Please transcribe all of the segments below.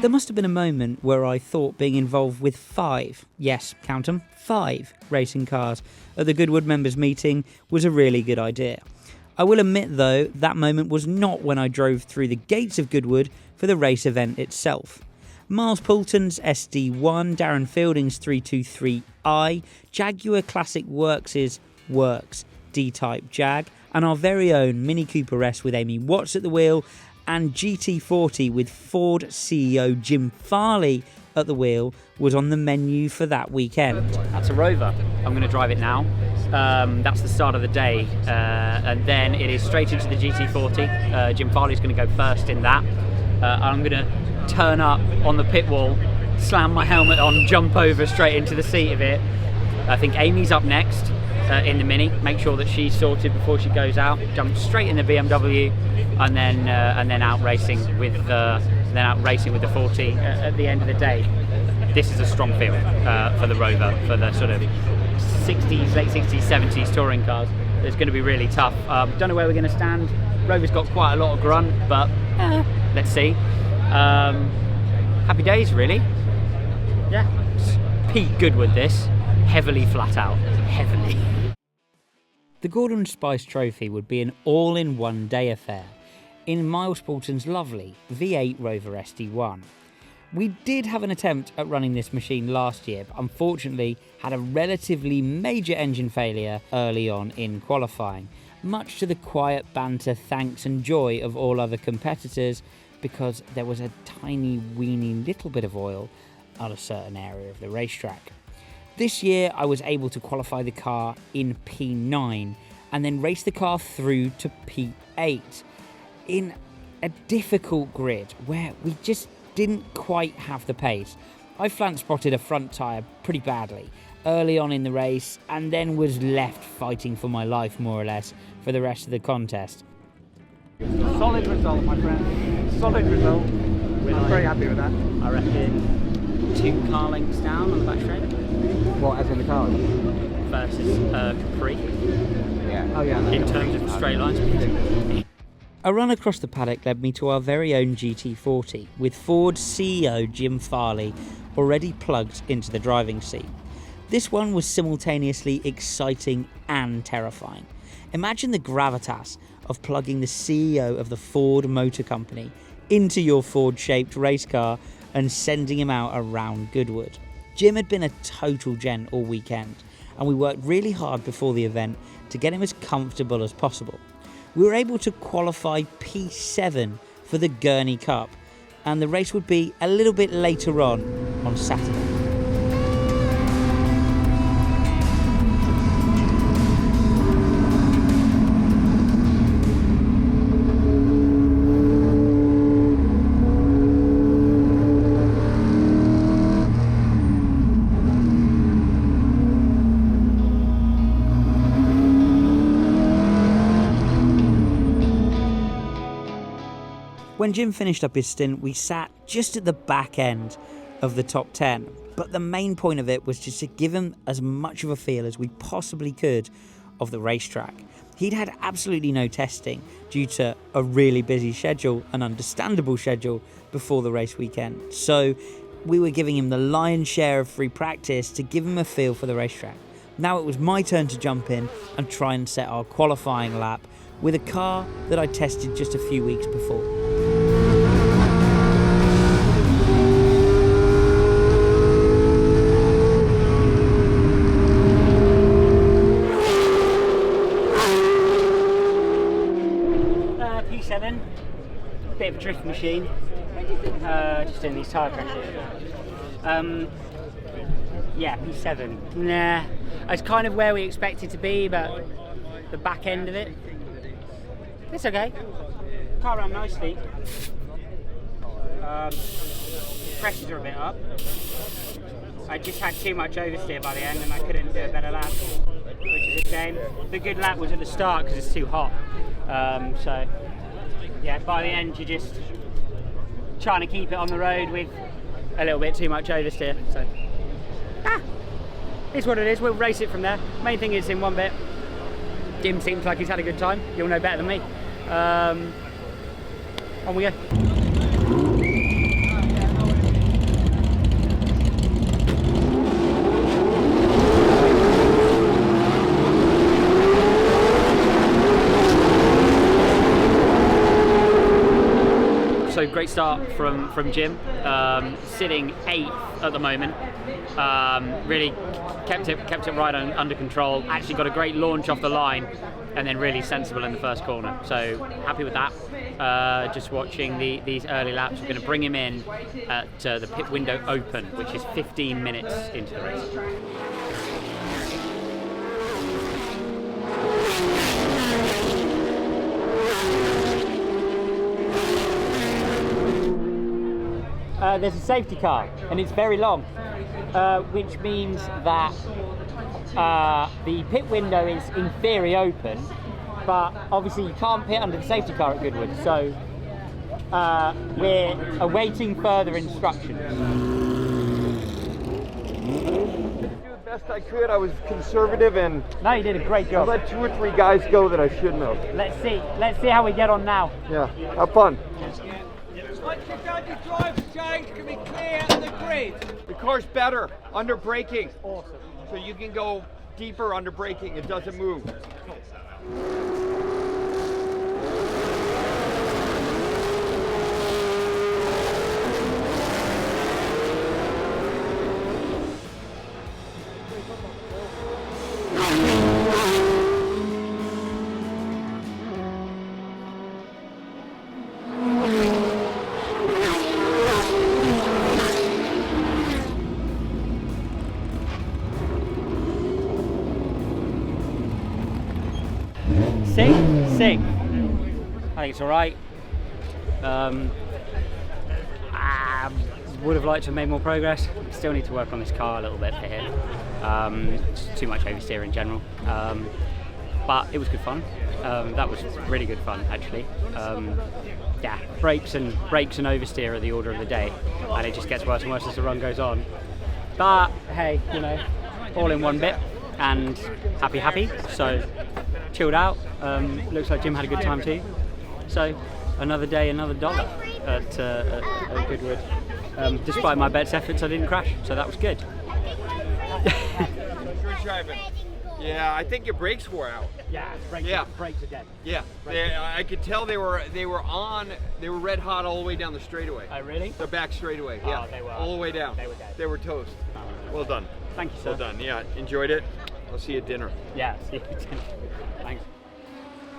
There must have been a moment where I thought being involved with 5, yes, count 'em, 5 racing cars at the Goodwood Members Meeting was a really good idea. I will admit though, that moment was not when I drove through the gates of Goodwood for the race event itself. Miles Poulton's SD1, Darren Fielding's 323i, Jaguar Classic Works' D-Type Jag, and our very own Mini Cooper S with Amy Watts at the wheel, and GT40 with Ford CEO Jim Farley at the wheel was on the menu for that weekend. That's a Rover. I'm going to drive it now. That's the start of the day, and then it is straight into the GT40. Jim Farley's going to go first in that. I'm going to turn up on the pit wall, slam my helmet on, jump over straight into the seat of it. I think Amy's up next in the Mini. Make sure that she's sorted before she goes out. Jump straight in the BMW, and then out racing with the 40 at the end of the day. This is a strong field for the Rover, for the sort of 60s, late 60s, 70s touring cars. It's going to be really tough. Don't know where we're going to stand. Rover's got quite a lot of grunt, but let's see. Happy days, really. Yeah. Pete Goodwood, this. Heavily flat out. Heavily. The Gordon Spice Trophy would be an all-in-one day affair in Miles Poulton's lovely V8 Rover SD1. We did have an attempt at running this machine last year, but unfortunately had a relatively major engine failure early on in qualifying, much to the quiet banter, thanks and joy of all other competitors, because there was a tiny weeny little bit of oil on a certain area of the racetrack. This year I was able to qualify the car in P9 and then race the car through to P8 in a difficult grid where we just didn't quite have the pace. I flank spotted a front tyre pretty badly early on in the race and then was left fighting for my life more or less for the rest of the contest. Solid result, my friend. Solid result. I'm very happy with that. I reckon 2 car lengths down on the back straight. What, as in the car? Versus Capri. Yeah. Oh yeah. In terms of the straight lines. A run across the paddock led me to our very own GT40, with Ford CEO Jim Farley already plugged into the driving seat. This one was simultaneously exciting and terrifying. Imagine the gravitas of plugging the CEO of the Ford Motor Company into your Ford-shaped race car and sending him out around Goodwood. Jim had been a total gent all weekend, and we worked really hard before the event to get him as comfortable as possible. We were able to qualify P7 for the Goodwood Cup, and the race would be a little bit later on Saturday. When Jim finished up his stint, we sat just at the back end of the top 10, but the main point of it was just to give him as much of a feel as we possibly could of the racetrack. He'd had absolutely no testing due to a really busy schedule, an understandable schedule before the race weekend, so we were giving him the lion's share of free practice to give him a feel for the racetrack. Now it was my turn to jump in and try and set our qualifying lap with a car that I tested just a few weeks before. P7, bit of a drift machine, just doing these tyre crashes. Yeah, P7. Nah, it's kind of where we expect it to be, but the back end of it, it's okay. Car ran nicely. Pressures are a bit up. I just had too much oversteer by the end and I couldn't do a better lap, which is a shame. The good lap was at the start because it's too hot. So yeah, by the end you're just trying to keep it on the road with a little bit too much oversteer. So it's what it is. We'll race it from there. Main thing is in one bit. Jim seems like he's had a good time. You'll know better than me. On we go. start from Jim, sitting 8th at the moment. Really kept it right under control. Actually got a great launch off the line, and then really sensible in the first corner. So happy with that. Just watching these early laps. We're going to bring him in at the pit window open, which is 15 minutes into the race. There's a safety car, and it's very long, which means that the pit window is in theory open, but obviously you can't pit under the safety car at Goodwood, so we're awaiting further instructions. The best I could. I was conservative and No, you did a great job. I let 2 or 3 guys go that I shouldn't have. Let's see how we get on now. Yeah, have fun. Once you've done your drive change, can be clear of the grid. The car's better under braking. Awesome. So you can go deeper under braking. It doesn't move. Sing. I think it's all right. I would have liked to have made more progress. Still need to work on this car a little bit for here. It's too much oversteer in general. But it was good fun. That was really good fun, actually. Yeah, brakes and oversteer are the order of the day, and it just gets worse and worse as the run goes on. But hey, you know, all in one bit, and happy. So chilled out. Looks like Jim had a good time too. So another day, another dollar at Goodwood. Despite my best efforts, I didn't crash, so that was good. Good driving. Yeah, I think your brakes wore out. Yeah, brakes are dead. Yeah, I could tell they were red hot all the way down the straightaway. Oh really? The back straightaway. Yeah, they were all the way down. They were dead. They were toast. Well done. Thank you, sir. Well done. Yeah, enjoyed it. I'll see you at dinner. Yeah, see you at dinner. Thanks.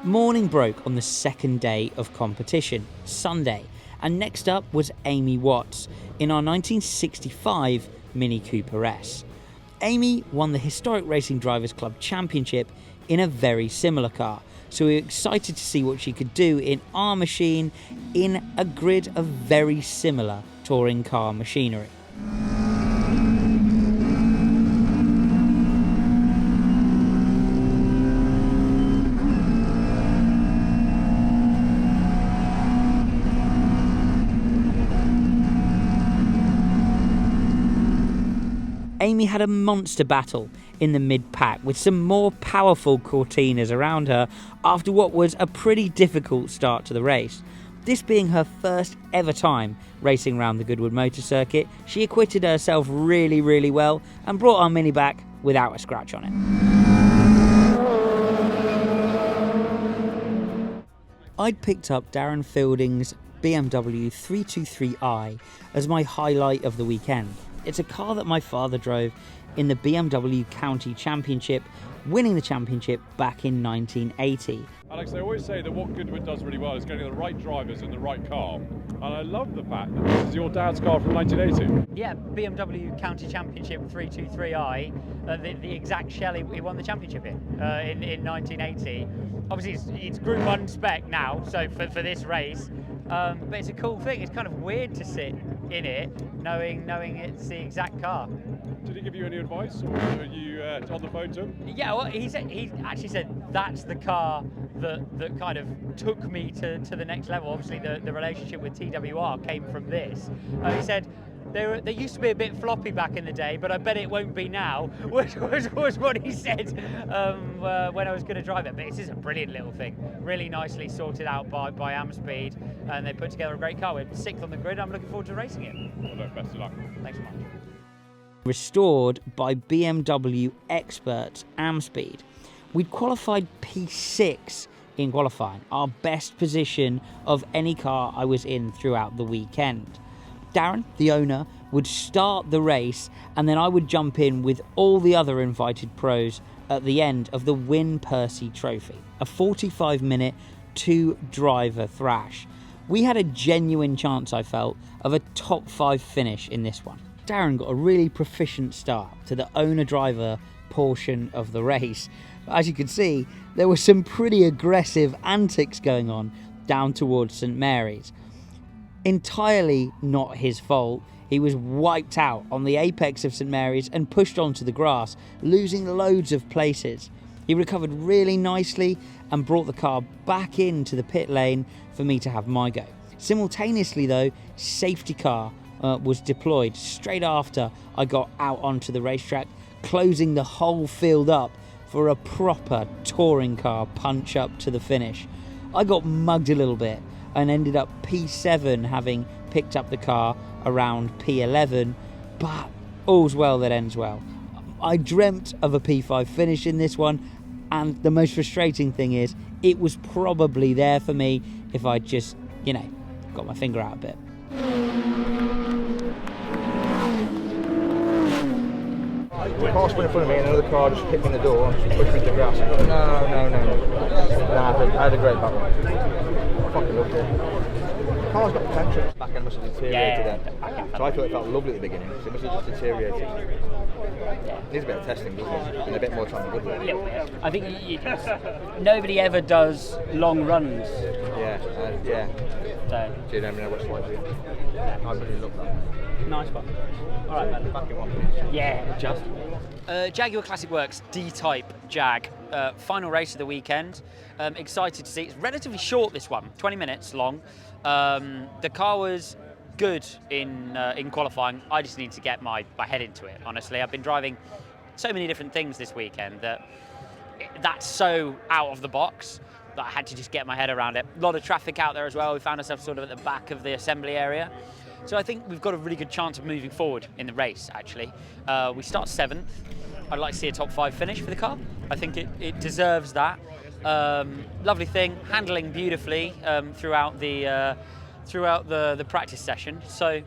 Morning broke on the second day of competition, Sunday, and next up was Amy Watts in our 1965 Mini Cooper S. Amy won the Historic Racing Drivers Club Championship in a very similar car, so we were excited to see what she could do in our machine in a grid of very similar touring car machinery. Amy had a monster battle in the mid-pack with some more powerful Cortinas around her after what was a pretty difficult start to the race. This being her first ever time racing around the Goodwood Motor Circuit, she acquitted herself really well and brought our Mini back without a scratch on it. I'd picked up Darren Fielding's BMW 323i as my highlight of the weekend. It's a car that my father drove in the BMW County Championship, winning the championship back in 1980. Alex, they always say that what Goodwood does really well is getting the right drivers in the right car. And I love the fact that this is your dad's car from 1980. Yeah, BMW County Championship 323i, the exact shell he won the championship in 1980. Obviously, it's Group 1 spec now, so for this race. But it's a cool thing. It's kind of weird to sit in it, knowing it's the exact car. Did he give you any advice, or were you on the phone to him? Yeah, well, he actually said that's the car that kind of took me to the next level. Obviously, the relationship with TWR came from this. He said they used to be a bit floppy back in the day, but I bet it won't be now, which was what he said when I was going to drive it. But this is a brilliant little thing, really nicely sorted out by Amspeed, and they put together a great car. We're 6th on the grid. I'm looking forward to racing it. Well, look, best of luck. Thanks so much. Restored by BMW expert Amspeed. We'd qualified P6 in qualifying, our best position of any car I was in throughout the weekend. Darren, the owner, would start the race, and then I would jump in with all the other invited pros at the end of the Win Percy Trophy, a 45-minute 2-driver thrash. We had a genuine chance, I felt, of a top 5 finish in this one. Darren got a really proficient start to the owner-driver portion of the race. As you can see, there were some pretty aggressive antics going on down towards St Mary's. Entirely not his fault. He was wiped out on the apex of St Mary's and pushed onto the grass, losing loads of places. He recovered really nicely and brought the car back into the pit lane for me to have my go. Simultaneously though, safety car was deployed straight after I got out onto the racetrack, closing the whole field up for a proper touring car punch up to the finish. I got mugged a little bit and ended up P7, having picked up the car around P11, but all's well that ends well. I dreamt of a P5 finish in this one, and the most frustrating thing is it was probably there for me if I just, got my finger out a bit. The car spun in front of me and another car just hit me in the door and pushed me to the grass. No. I had a great battle. I fucking loved it. The car's got potential. Back end must have deteriorated then. So I thought it felt lovely at the beginning, so it must have just deteriorated. It needs a bit of testing, doesn't it? And a bit more time with it. A little bit. I think nobody ever does long runs. Yeah. So. Do you know what's like? I really love that. Nice one. All right, man. Back in one piece. Yeah, just. Jaguar Classic Works D-Type Jag. Final race of the weekend. Excited to see. It's relatively short, this one. 20 minutes long. The car was good in qualifying. I just need to get my head into it, honestly. I've been driving so many different things this weekend that's so out of the box that I had to just get my head around it. A lot of traffic out there as well. We found ourselves sort of at the back of the assembly area. So I think we've got a really good chance of moving forward in the race, actually. We start 7th. I'd like to see a top 5 finish for the car. I think it deserves that. Lovely thing, handling beautifully throughout the practice session. So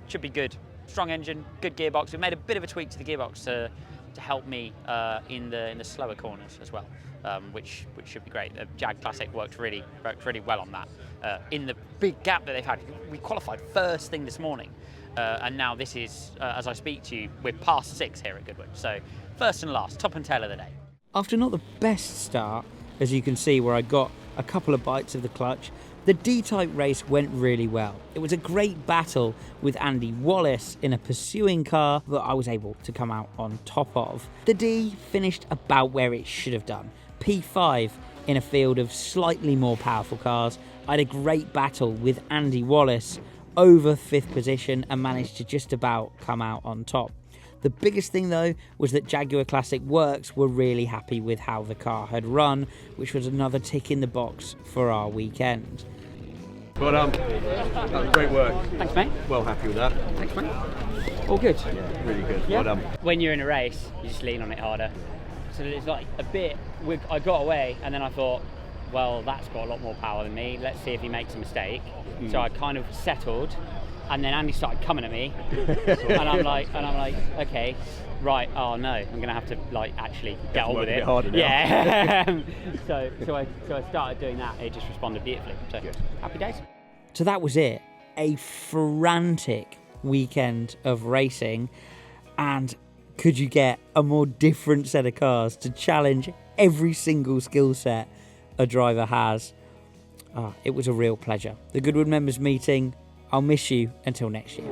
should be good. Strong engine, good gearbox. We made a bit of a tweak to the gearbox to help me in the slower corners as well. Which should be great. The Jag Classic worked really well on that. In the big gap that they've had, we qualified first thing this morning, and now this is, as I speak to you, we're past 6 here at Goodwood. So first and last, top and tail of the day. After not the best start, as you can see, where I got a couple of bites of the clutch, the D-Type race went really well. It was a great battle with Andy Wallace in a pursuing car that I was able to come out on top of. The D finished about where it should have done. P5 in a field of slightly more powerful cars. I had a great battle with Andy Wallace over 5th position and managed to just about come out on top. The biggest thing though was that Jaguar Classic Works were really happy with how the car had run, which was another tick in the box for our weekend. But that was great work. Thanks, mate. Well happy with that. Thanks, mate. All good. Yeah, really good. Yeah. But when you're in a race, you just lean on it harder. So it's like a bit. I got away, and then I thought, well, that's got a lot more power than me. Let's see if he makes a mistake. So I kind of settled, and then Andy started coming at me, and I'm like, okay, right. Oh no, I'm gonna have to actually get on with it. Harder now. Yeah. so I started doing that. It just responded beautifully. So happy days. So that was it. A frantic weekend of racing, and could you get a more different set of cars to challenge every single skill set a driver has? It was a real pleasure. The Goodwood Members Meeting, I'll miss you until next year.